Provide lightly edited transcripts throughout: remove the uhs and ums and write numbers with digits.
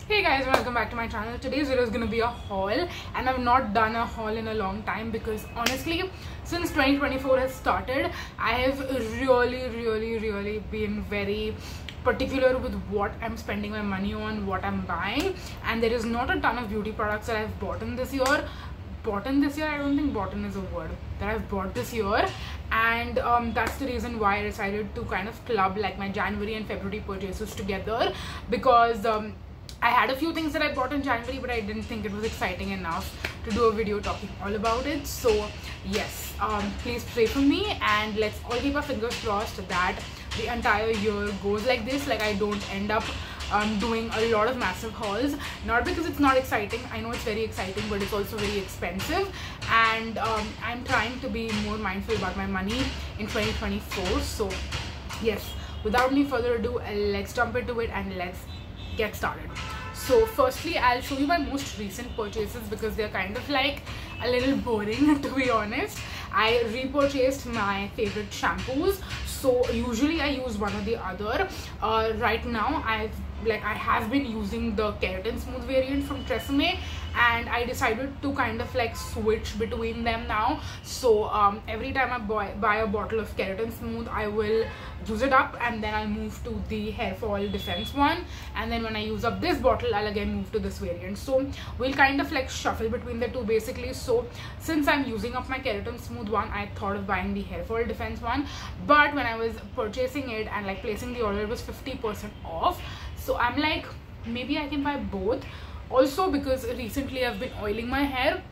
Hey guys, welcome back to my channel. Today's video is going to be a haul, and I've not done a haul in a long time because honestly since 2024 has started I have really been very particular with what I'm spending my money on, what I'm buying, and there is not a ton of beauty products that I've bought in this year. I don't think bought in is a word, that I've bought this year, and that's the reason why I decided to kind of club like my January and February purchases together, because I had a few things that I bought in January, but I didn't think it was exciting enough to do a video talking all about it. So yes, please pray for me, and let's all keep our fingers crossed that the entire year goes like this, like I don't end up doing a lot of massive hauls. Not because it's not exciting, I know it's very exciting, but it's also very expensive, and I'm trying to be more mindful about my money in 2024. So yes, without any further ado, let's jump into it and let's get started. So firstly, I'll show you my most recent purchases because they're kind of like a little boring to be honest. I repurchased my favorite shampoos. So usually I use one or the other. Right now I have been using the Keratin Smooth variant from Tresemme, and I decided to kind of like switch between them now. So every time I buy a bottle of Keratin Smooth, I will use it up and then I'll move to the hair fall defense one, and then when I use up this bottle I'll again move to this variant. So we'll kind of like shuffle between the two basically. So since I'm using up my Keratin Smooth one, I thought of buying the hair fall defense one, but when I was purchasing it and like placing the order, it was 50% off. So I'm like, maybe I can buy both. Also because recently I've been oiling my hair,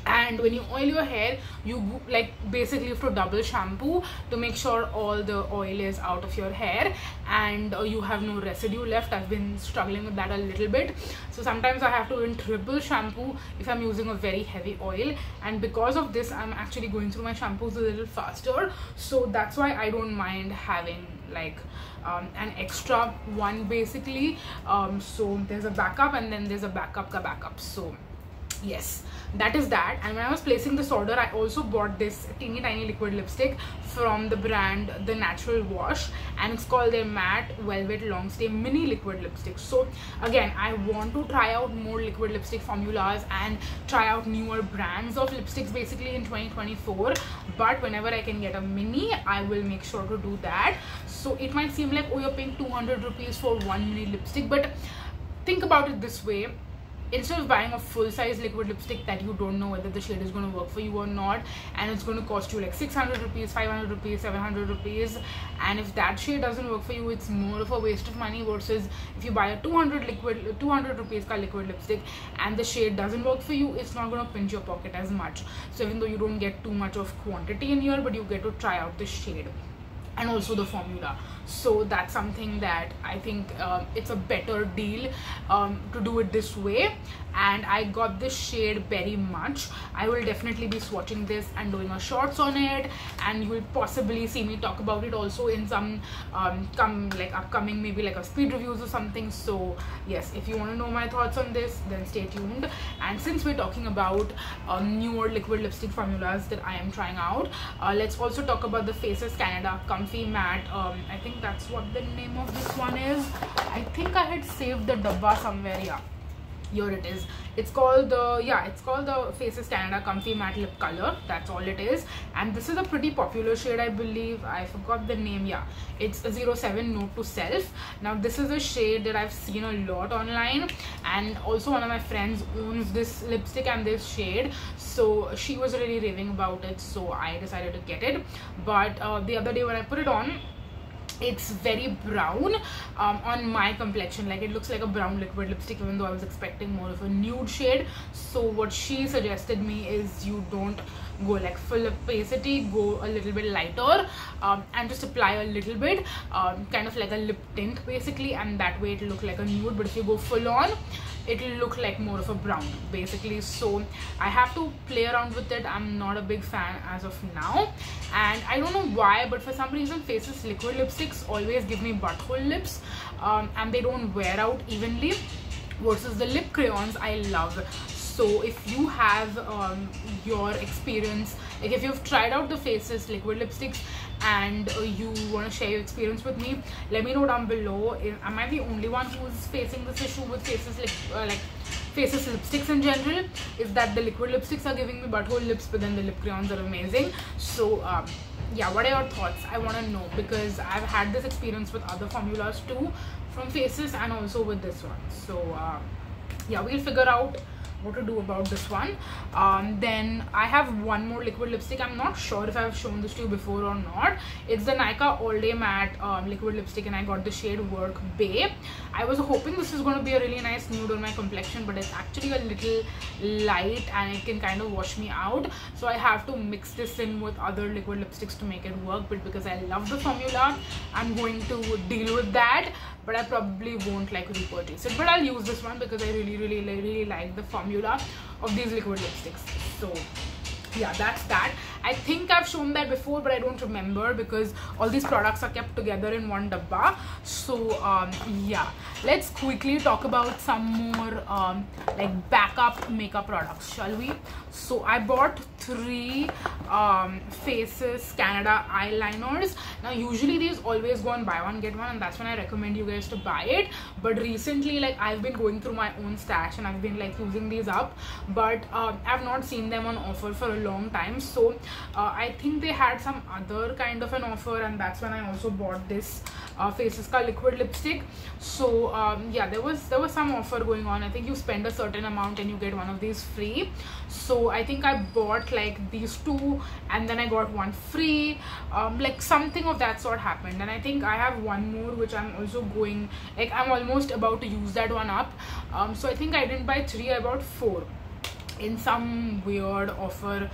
and when you oil your hair, you like basically have to double shampoo to make sure all the oil is out of your hair and you have no residue left. I've been struggling with that a little bit, so sometimes I have to even triple shampoo if I'm using a very heavy oil, and because of this I'm actually going through my shampoos a little faster. So that's why I don't mind having like an extra one basically. So there's a backup and then there's a backup ka backup. So yes, that is that. And when I was placing this order, I also bought this teeny tiny liquid lipstick from the brand The Natural Wash, and it's called their matte velvet long stay mini liquid lipstick. So again, I want to try out more liquid lipstick formulas and try out newer brands of lipsticks basically in 2024, but whenever I can get a mini, I will make sure to do that. So it might seem like, oh, you're paying 200 rupees for one mini lipstick, but think about it this way: instead of buying a full-size liquid lipstick that you don't know whether the shade is going to work for you or not, and it's going to cost you like 600 rupees, 500 rupees, 700 rupees, and if that shade doesn't work for you, it's more of a waste of money, versus if you buy a 200 rupees ka liquid lipstick and the shade doesn't work for you, it's not going to pinch your pocket as much. So even though you don't get too much of quantity in here, but you get to try out the shade and also the formula. So that's something that I think it's a better deal to do it this way. And I got this shade Berry Much. I will definitely be swatching this and doing a shorts on it, and you will possibly see me talk about it also in some upcoming maybe like a speed reviews or something. So yes, if you want to know my thoughts on this, then stay tuned. And since we're talking about newer liquid lipstick formulas that I am trying out, let's also talk about the Faces Canada Comfy Matte. I think that's what the name of this one is. I think I had saved the dabba somewhere. Yeah, here it is. It's called the Faces Canada Comfy Matte Lip Color. That's all it is, and this is a pretty popular shade, I believe. I forgot the name. Yeah, it's a 07 Note to Self. Now this is a shade that I've seen a lot online, and also one of my friends owns this lipstick and this shade, so she was really raving about it, so I decided to get it. But the other day when I put it on, it's very brown on my complexion. Like, it looks like a brown liquid lipstick, even though I was expecting more of a nude shade. So what she suggested me is you don't go like full opacity, go a little bit lighter, and just apply a little bit, kind of like a lip tint basically, and that way it'll look like a nude. But if you go full on, it'll look like more of a brown basically. So I have to play around with it. I'm not a big fan as of now, and I don't know why, but for some reason Faces liquid lipsticks always give me butthole lips, and they don't wear out evenly, versus the lip crayons I love. So if you have your experience, like if you've tried out the Faces liquid lipsticks and you want to share your experience with me, let me know down below. Am I the only one who's facing this issue with faces faces lipsticks in general? Is that the liquid lipsticks are giving me butthole lips, but then the lip crayons are amazing? So yeah, what are your thoughts? I want to know, because I've had this experience with other formulas too, from faces, and also with this one. So yeah, we'll figure out what to do about this one. Then I have one more liquid lipstick. I'm not sure if I've shown this to you before or not. It's the Nykaa All Day Matte liquid lipstick, and I got the shade Work Bae. I was hoping this is going to be a really nice nude on my complexion, but it's actually a little light and it can kind of wash me out, so I have to mix this in with other liquid lipsticks to make it work. But because I love the formula, I'm going to deal with that, but I probably won't like repurchase it. But I'll use this one because I really like the formula of these liquid lipsticks. So yeah, that's that. I think I've shown that before, but I don't remember because all these products are kept together in one dabba. So yeah, let's quickly talk about some more like backup makeup products, shall we? So I bought 3 Faces Canada eyeliners. Now usually these always go on buy one get one, and that's when I recommend you guys to buy it. But recently, like, I've been going through my own stash and I've been like using these up, but I've not seen them on offer for a long time. So I think they had some other kind of an offer, and that's when I also bought this Faces Ka liquid lipstick. So yeah, there was some offer going on. I think you spend a certain amount and you get one of these free. So I think I bought like these 2 and then I got one free, like something of that sort happened. And I think I have one more which I'm also going, like, I'm almost about to use that one up. So I think I didn't buy 3, I bought 4 in some weird offer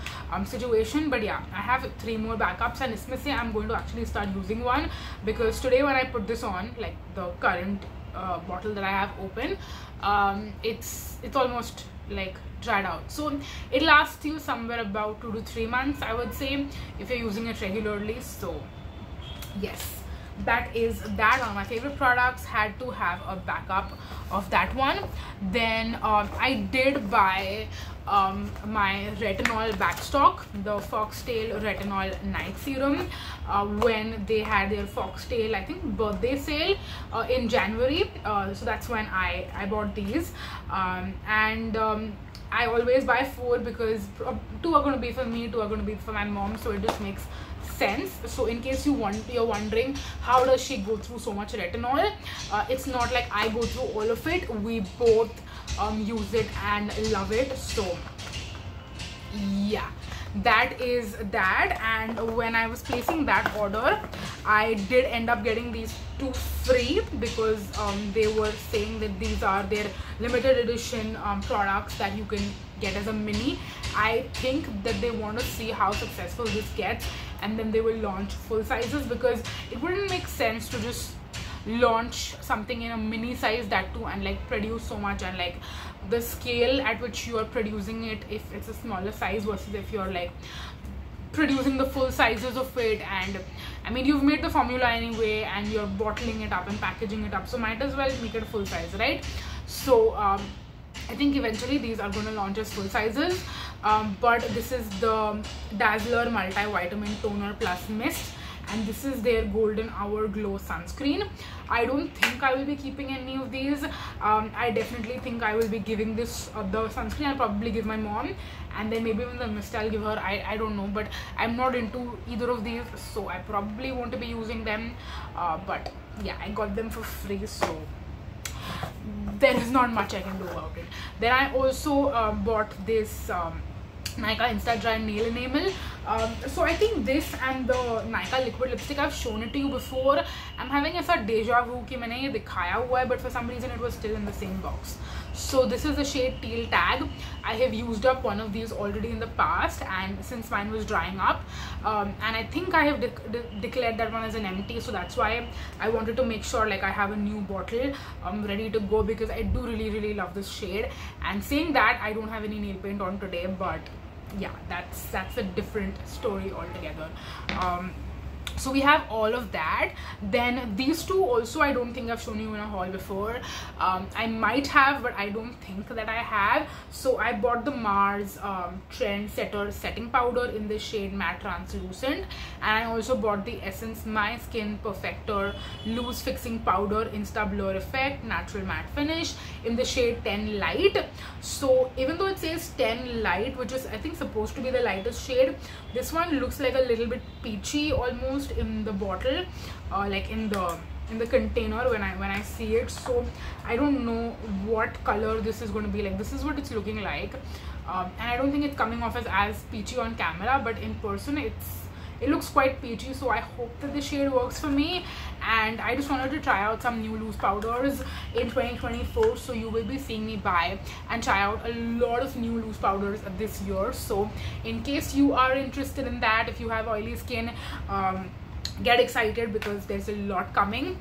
situation. But yeah, I have 3 more backups, and इसमें से I'm going to actually start using one, because today when I put this on, like the current bottle that I have open, it's almost like dried out. So it lasts you somewhere about 2 to 3 months, I would say, if you're using it regularly. So yes, that is that. One of my favorite products, had to have a backup of that one. Then I did buy my retinol backstock, the Foxtale Retinol Night Serum, when they had their Foxtale, I think, birthday sale in January. So that's when I bought these, and I always buy 4 because 2 are going to be for me, 2 are going to be for my mom, so it just makes sense. So in case you're wondering how does she go through so much retinol, it's not like I go through all of it. We both use it and love it. So yeah, that is that. And when I was placing that order, I did end up getting these 2 free, because they were saying that these are their limited edition products that you can get as a mini. I think that they want to see how successful this gets, and then they will launch full sizes, because it wouldn't make sense to just launch something in a mini size, that too, and like produce so much, and like the scale at which you are producing it, if it's a smaller size versus if you're like producing the full sizes of it. And I mean, you've made the formula anyway and you're bottling it up and packaging it up, so might as well make it full size, right? So I think eventually these are going to launch as full sizes, but this is the Dazzler Multivitamin Toner Plus Mist, and this is their Golden Hour Glow Sunscreen. I don't think I will be keeping any of these. I definitely think I will be giving this the sunscreen. I'll probably give my mom, and then maybe even the mist I'll give her. I don't know, but I'm not into either of these, so I probably won't be using them. But yeah, I got them for free, so there is not much I can do about it. Then I also bought this Nykaa Insta Dry Nail Enamel. So I think this and the Nykaa liquid lipstick, I've shown it to you before. I'm having a deja vu कि मैंने ये दिखाया हुआ है, but for some reason it was still in the same box. So this is the shade Teal Tag. I have used up one of these already in the past, and since mine was drying up, and I think I have declared that one as an empty, so that's why I wanted to make sure like I have a new bottle ready to go, because I do really love this shade. And saying that, I don't have any nail paint on today, but yeah, that's a different story altogether. So we have all of that. Then these two also I don't think I've shown you in a haul before. I might have, but I don't think that I have. So I bought the Mars Trendsetter setting powder in the shade matte translucent, and I also bought the Essence My Skin Perfector loose fixing powder insta blur effect natural matte finish in the shade 10 light. So even though it says 10 light, which is I think supposed to be the lightest shade, this one looks like a little bit peachy almost in the bottle, like in the container when I see it. So I don't know what color this is going to be like. This is what it's looking like, and I don't think it's coming off as peachy on camera, but in person it looks quite peachy. So I hope that the shade works for me, and I just wanted to try out some new loose powders in 2024. So you will be seeing me buy and try out a lot of new loose powders this year. So in case you are interested in that, if you have oily skin, get excited because there's a lot coming.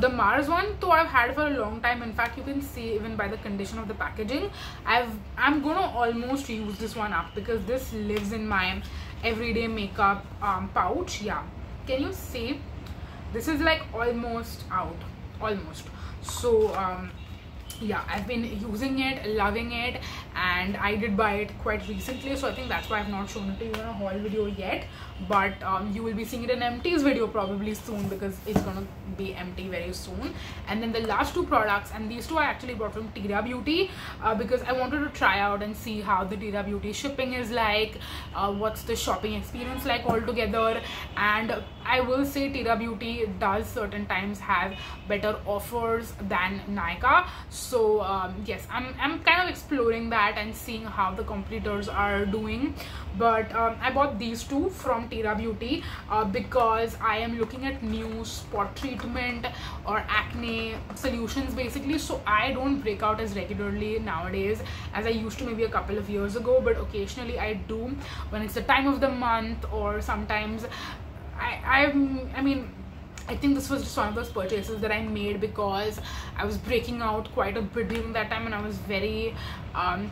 The Mars one though I've had for a long time. In fact, you can see even by the condition of the packaging, I'm gonna almost use this one up because this lives in my everyday makeup pouch. Yeah, can you see? This is like almost out, almost. So yeah, I've been using it, loving it, and I did buy it quite recently, so I think that's why I've not shown it to you in a haul video yet. But you will be seeing it in empties video probably soon, because it's gonna be empty very soon. And then the last two products, and these two I actually bought from Tira Beauty because I wanted to try out and see how the Tira Beauty shipping is like, what's the shopping experience like altogether. And I will say Tira Beauty does certain times have better offers than Nykaa. So yes, I'm kind of exploring that and seeing how the competitors are doing. But I bought these two from Tira Beauty because I am looking at new spot treatment or acne solutions basically. So I don't break out as regularly nowadays as I used to maybe a couple of years ago, but occasionally I do when it's the time of the month, or sometimes I mean, I think this was just one of those purchases that I made because I was breaking out quite a bit during that time, and I was very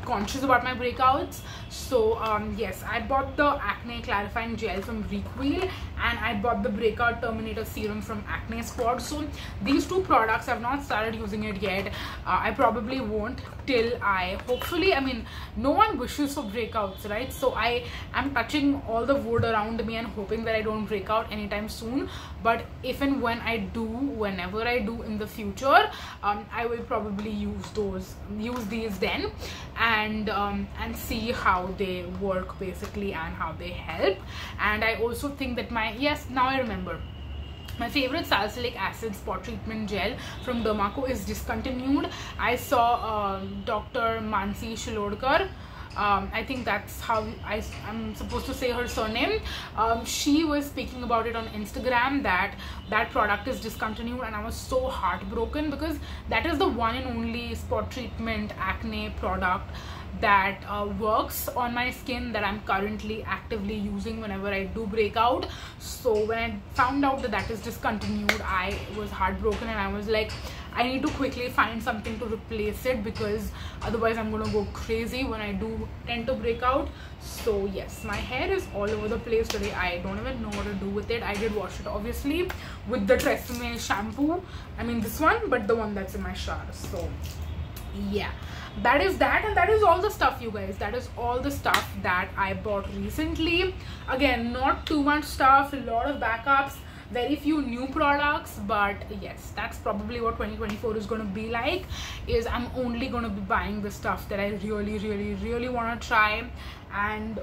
conscious about my breakouts. So yes, I bought the Acne Clarifying Gel from Reequil, and I bought the Breakout Terminator Serum from Acne Spot. So these two products I've not started using it yet. I probably won't till hopefully, I mean, no one wishes for breakouts, right? So I am touching all the wood around me and hoping that I don't break out anytime soon. But if and when I do, whenever I do in the future, I will probably use these then, and see how they work basically and how they help. And I also think that yes, now I remember, my favorite salicylic acid spot treatment gel from Dermaco is discontinued. I saw Dr. Mansi Shilodkar, I think that's how I'm supposed to say her surname. She was speaking about it on Instagram that product is discontinued, and I was so heartbroken because that is the one and only spot treatment acne product that works on my skin that I'm currently actively using whenever I do break out. So when I found out that is discontinued, I was heartbroken, and I was like, I need to quickly find something to replace it because otherwise I'm gonna go crazy when I do tend to break out. So yes, my hair is all over the place today. I don't even know what to do with it. I did wash it obviously with the Tresemme shampoo, I mean this one, but the one that's in my shower. So yeah, that is that, and that is all the stuff, you guys. That is all the stuff that I bought recently. Again, not too much stuff, a lot of backups, very few new products. But yes, that's probably what 2024 is going to be like, is I'm only going to be buying the stuff that I really want to try, and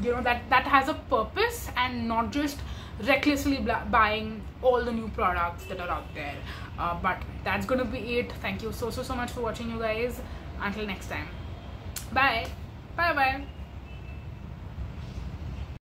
you know, that has a purpose, and not just recklessly buying all the new products that are out there. But that's gonna be it. Thank you so much for watching, you guys. Until next time, bye bye.